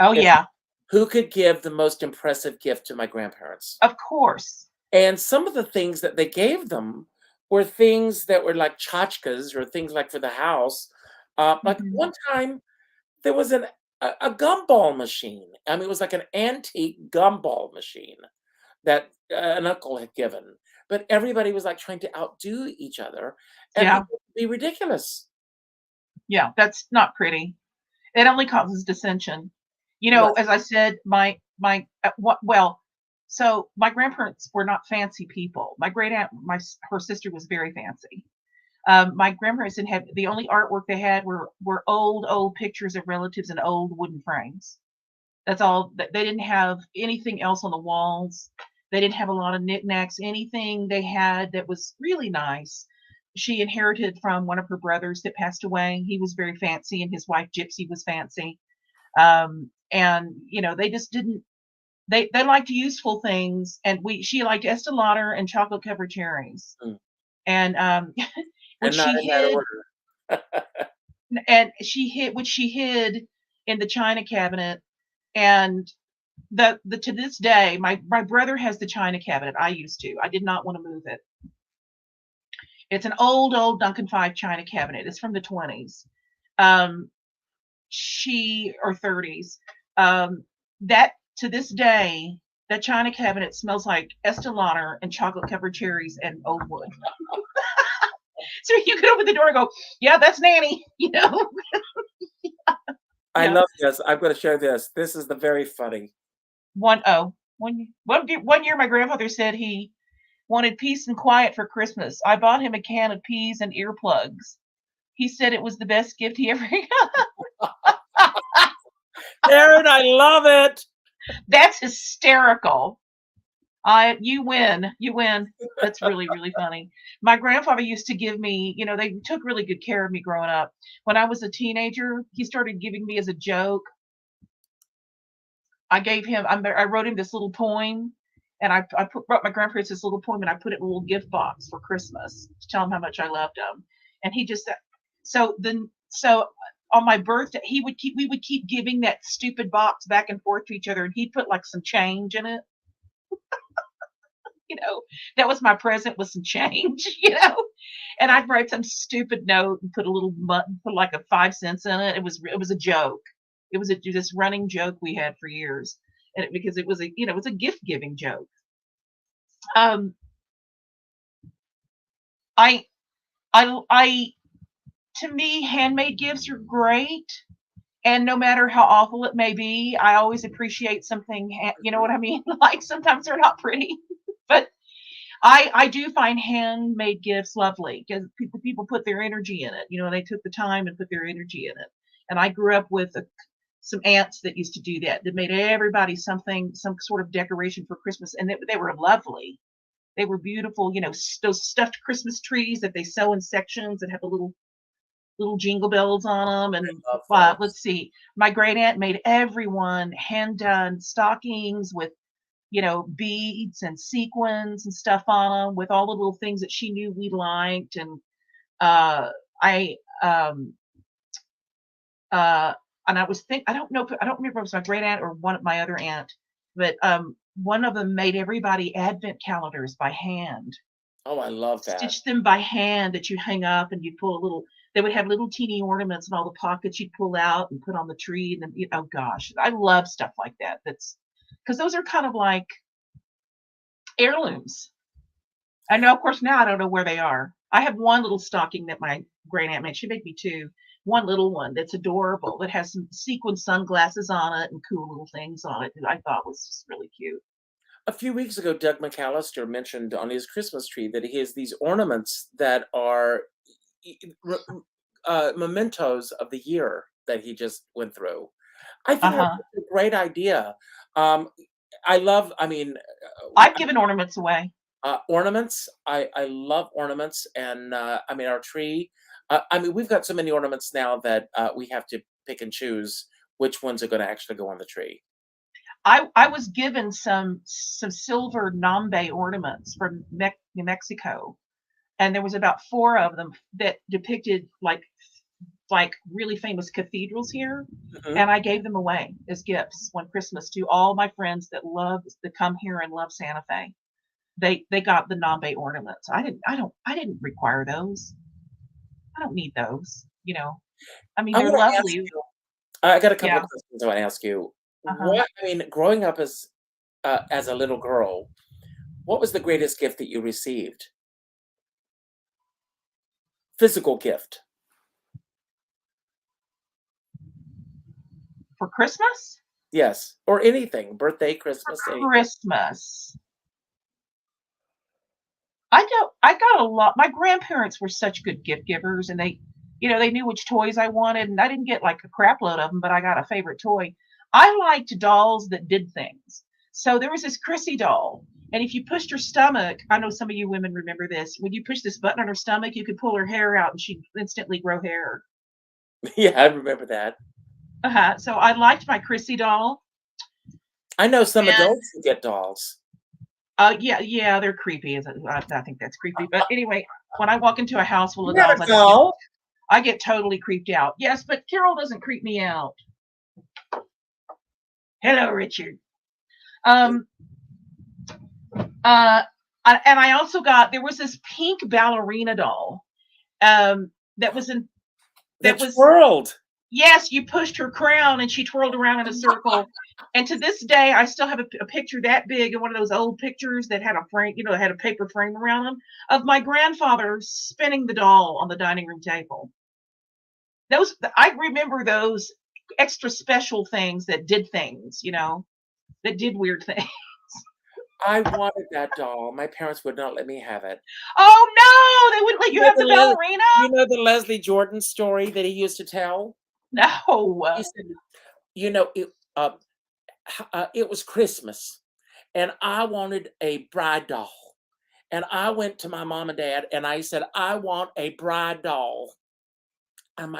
Oh yeah. Who could give the most impressive gift to my grandparents? Of course. And some of the things that they gave them were things that were like tchotchkes or things like for the house. Like Mhm. one time, there was a gumball machine. I mean, it was like an antique gumball machine that an uncle had given. But everybody was like trying to outdo each other, and it Yeah. would be ridiculous. Yeah. That's not pretty. It only causes dissension. Right. As I said, so my grandparents were not fancy people. My great aunt, her sister was very fancy. My grandparents didn't have the only artwork they had were old pictures of relatives in old wooden frames. That's all. They didn't have anything else on the walls. They didn't have a lot of knickknacks. Anything they had that was really nice, she inherited from one of her brothers that passed away. He was very fancy, and his wife Gypsy was fancy. And they just didn't. They liked useful things, and we she liked Estee Lauder and chocolate covered cherries, Mm. and which And not she in that hid order. which she hid in the china cabinet. And the to this day, my brother has the china cabinet. I used to. I did not want to move it. It's an old Duncan Five china cabinet. It's from the 20s. Um, she or 30s. That to this day, that china cabinet smells like Estee Lauder and chocolate covered cherries and old wood. So you could open the door and go, "Yeah, that's Nanny." I Yeah. love this. I'm going to share this. This is the very funny. One year, my grandfather said he wanted peace and quiet for Christmas. I bought him a can of peas and earplugs. He said it was the best gift he ever got. Aaron, I love it. That's hysterical. You win. You win. That's really, really funny. My grandfather used to give me, they took really good care of me growing up. When I was a teenager, he started giving me as a joke. I wrote him this little poem, and brought my grandparents this little poem, and I put it in a little gift box for Christmas to tell him how much I loved him. And he just so on my birthday, we would keep giving that stupid box back and forth to each other, and he'd put like some change in it. You know, that was my present with some change. And I'd write some stupid note and put like a 5 cents in it. It was a joke. It was this running joke we had for years, because it was it was a gift giving joke. Um, I I to me, handmade gifts are great, and no matter how awful it may be, I always appreciate something. You know what I mean? Like sometimes they're not pretty, but I do find handmade gifts lovely because people put their energy in it. They took the time and put their energy in it. And I grew up with some aunts that used to do that. That made everybody something, some sort of decoration for Christmas, and they were lovely. They were beautiful. Those stuffed Christmas trees that they sew in sections that have a little jingle bells on them. And Love those. let's see, my great aunt made everyone hand done stockings with beads and sequins and stuff on them, with all the little things that she knew we liked. And uh, I uh, and I don't know, I don't remember if it was my great aunt or one of my other aunt, but one of them made everybody advent calendars by hand, Oh, I love that. stitched them by hand that you hang up, and you pull a little. They would have little teeny ornaments and all the pockets you'd pull out and put on the tree. And then, oh gosh, I love stuff like that. That's because those are kind of like heirlooms. I know, of course, now I don't know where they are. I have one little stocking that my great aunt made. She made me two. One little one that's adorable that has some sequin sunglasses on it and cool little things on it that I thought was just really cute. A few weeks ago, Doug McAllister mentioned on his Christmas tree that he has these ornaments that are e- e- re- mementos of the year that he just went through. I Uh think huh. that's a great idea. Um, I mean, I've given ornaments away. ornaments. I love ornaments, and I mean, our tree. I mean, we've got so many ornaments now that we have to pick and choose which ones are going to actually go on the tree. I was given some silver nambe ornaments from New Mexico, and there was about four of them that depicted like really famous cathedrals here, Mhm. and I gave them away as gifts one Christmas to all my friends that come here and love Santa Fe. They got the nambe ornaments. I didn't require those. I don't need those. I mean, I they're want to ask lovely. you. I got a couple Yeah. of questions I want to ask you. Uh-huh. What I mean, growing up as a little girl, what was the greatest gift that you received? Physical gift. For Christmas? Yes, or anything, birthday, Christmas, anything. Christmas. I got a lot. My grandparents were such good gift givers, and they knew which toys I wanted, and I didn't get like a crap load of them, but I got a favorite toy. I liked dolls that did things. So there was this Chrissy doll, and if you pushed her stomach, I know some of you women remember this. When you push this button on her stomach, you could pull her hair out, and she'd instantly grow hair. Yeah, I remember that. So I liked my Chrissy doll. I know some And adults who get dolls. yeah, they're creepy. I think that's creepy. But anyway, when I walk into a house full You of got dolls, a doll? I get totally creeped out. Yes, but Carol doesn't creep me out. Hello, Richard. Um, uh, and I also there was this pink ballerina doll. That was in that That was twirled. Yes, you pushed her crown and she twirled around in a circle. And to this day, I still have a picture that big in one of those old pictures that had a frame, had a paper frame around them, of my grandfather spinning the doll on the dining room table. I remember those extra special things that did things, that did weird things. I wanted that doll. My parents would not let me have it. Oh no, they wouldn't let you You know have the ballerina? the Leslie Jordan story that he used to tell? He No. said, you know, it was Christmas, and I wanted a bride doll. And I went to my mom and dad, and I said, "I want a bride doll." And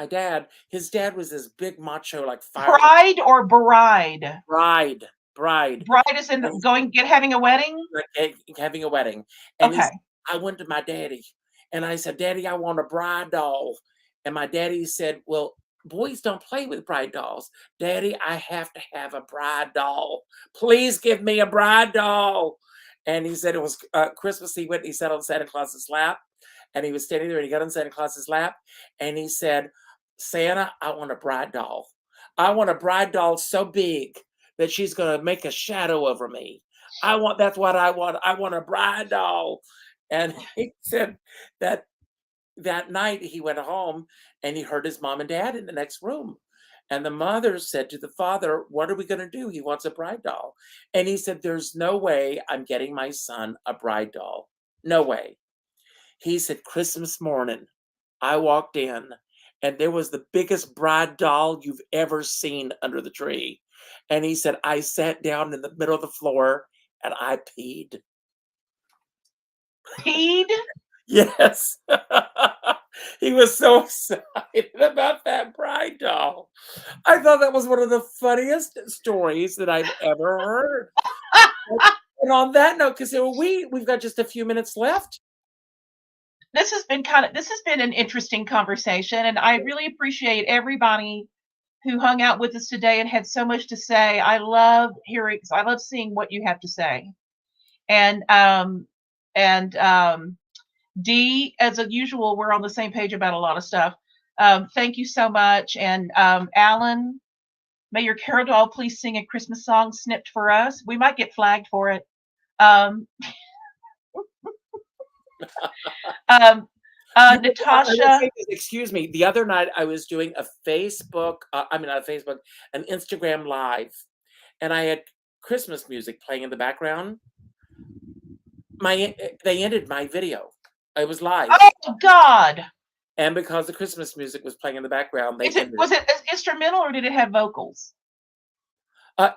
his dad was this big macho, like fire Pride or bride? bride, bride, Bride is in and having a wedding? like, having a wedding. And Okay. I went to my daddy, and I said, "Daddy, I want a bride doll." And my daddy said, "Well, boys don't play with bride dolls. Daddy, I have to have a bride doll. Please give me a bride doll." And he said it was Christmas. He sat on Santa Claus's lap, and he was standing there, and he got on Santa Claus's lap, and he said, "Santa, I want a bride doll. I want a bride doll so big that she's going to make a shadow over me. That's what I want. I want a bride doll." And he said that that night he went home and he heard his mom and dad in the next room. And the mother said to the father, "What are we going to do? He wants a bride doll." And he said, "There's no way I'm getting my son a bride doll. No way." He said, Christmas morning, I walked in and there was the biggest bride doll you've ever seen under the tree. And he said, I sat down in the middle of the floor and I peed. Peed? Yes. He was so excited about that bride doll. I thought that was one of the funniest stories that I've ever heard. And on that note, because we've got just a few minutes left. This has been an interesting conversation, and I really appreciate everybody who hung out with us today and had so much to say. I love seeing what you have to say. And Dee, as usual, we're on the same page about a lot of stuff. Thank you so much. And Alan, may your Carol doll please sing a Christmas song snipped for us. We might get flagged for it. Natasha. Excuse me. The other night I was doing a Facebook, an Instagram live, and I had Christmas music playing in the background. They ended my video. I was live. Oh God! And because the Christmas music was playing in the background, was it instrumental or did it have vocals?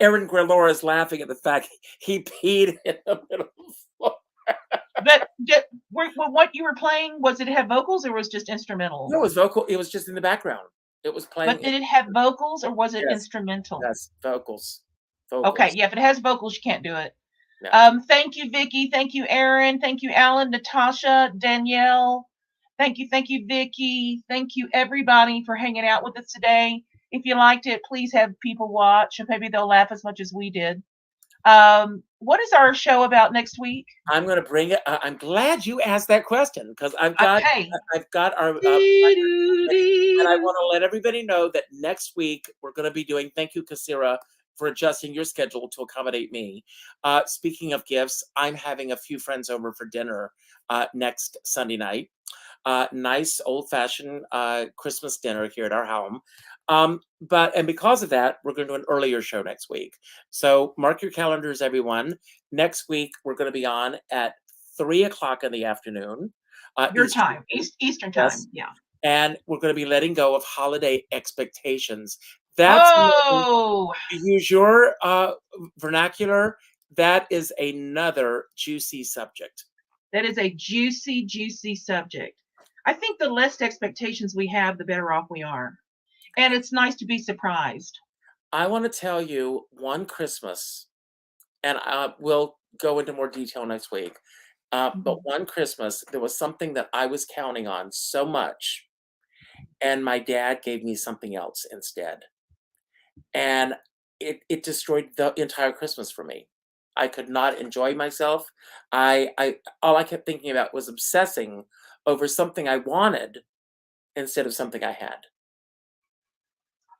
Aaron Grillora is laughing at the fact he peed in the middle of the floor. But what you were playing, was it have vocals or was it just instrumental? No, it was vocal. It was just in the background. It was playing. But did it have vocals or was it instrumental? Yes, vocals. Okay, yeah, if it has vocals, you can't do it. No. Thank you, Vicky. Thank you, Aaron. Thank you, Alan, Natasha, Danielle. Thank you, Vicky. Thank you, everybody, for hanging out with us today. If you liked it, please have people watch, and maybe they'll laugh as much as we did. What is our show about next week? I'm going to bring it. I'm glad you asked that question because I've got our. And I want to let everybody know that next week we're going to be doing. Thank you, Kasira, for adjusting your schedule to accommodate me. Speaking of gifts, I'm having a few friends over for dinner next Sunday night. Nice old-fashioned Christmas dinner here at our home. And because of that, we're going to do an earlier show next week. So mark your calendars, everyone. Next week, we're going to be on at 3:00 in the afternoon. Your time, Eastern time, yeah. And we're going to be letting go of holiday expectations. That's to use your vernacular. That is another juicy subject. That is a juicy, juicy subject. I think the less expectations we have, the better off we are. And it's nice to be surprised. I want to tell you one Christmas, and we'll go into more detail next week. But one Christmas, there was something that I was counting on so much, and my dad gave me something else instead. And it destroyed the entire Christmas for me. I could not enjoy myself. All I kept thinking about was obsessing over something I wanted instead of something I had.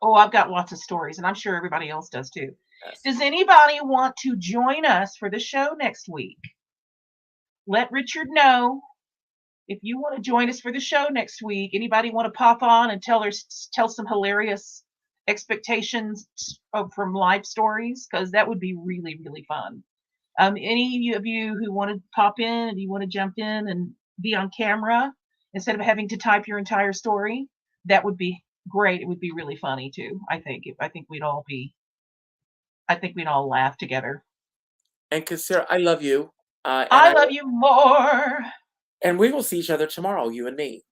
Oh, I've got lots of stories, and I'm sure everybody else does too. Yes. Does anybody want to join us for the show next week? Let Richard know if you want to join us for the show next week. Anybody want to pop on and tell some hilarious expectations from life stories? Because that would be really, really fun. Any of you who want to pop in and you want to jump in and be on camera instead of having to type your entire story, that would be great. It would be really funny too. I think we'd all laugh together. And Kasira, I love you. I love you more. And we will see each other tomorrow, you and me,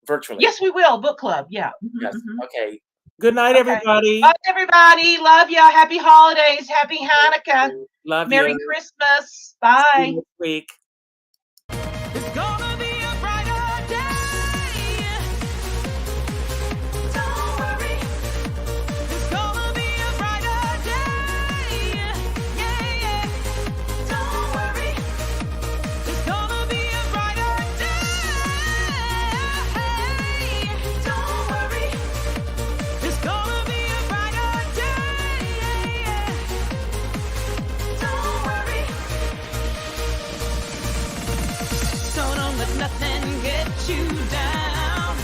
virtually. Yes, we will. Book club. Yeah. Yes. Okay. Good night, everybody. Bye, everybody. Love ya. Happy holidays. Happy Hanukkah. Love Merry you. Christmas. Bye. See you next week. It's gonna be a brighter day. Don't worry. It's gonna be a brighter day. Yeah. Don't worry. It's gonna be a brighter day. Don't worry. It's gonna be a brighter day. Don't worry. So don't let nothing get you down.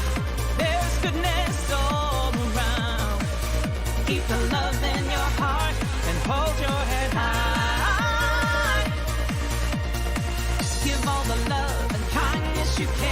There's goodness all around. Keep the love in your heart and hold your head high. Give all the love and kindness you can.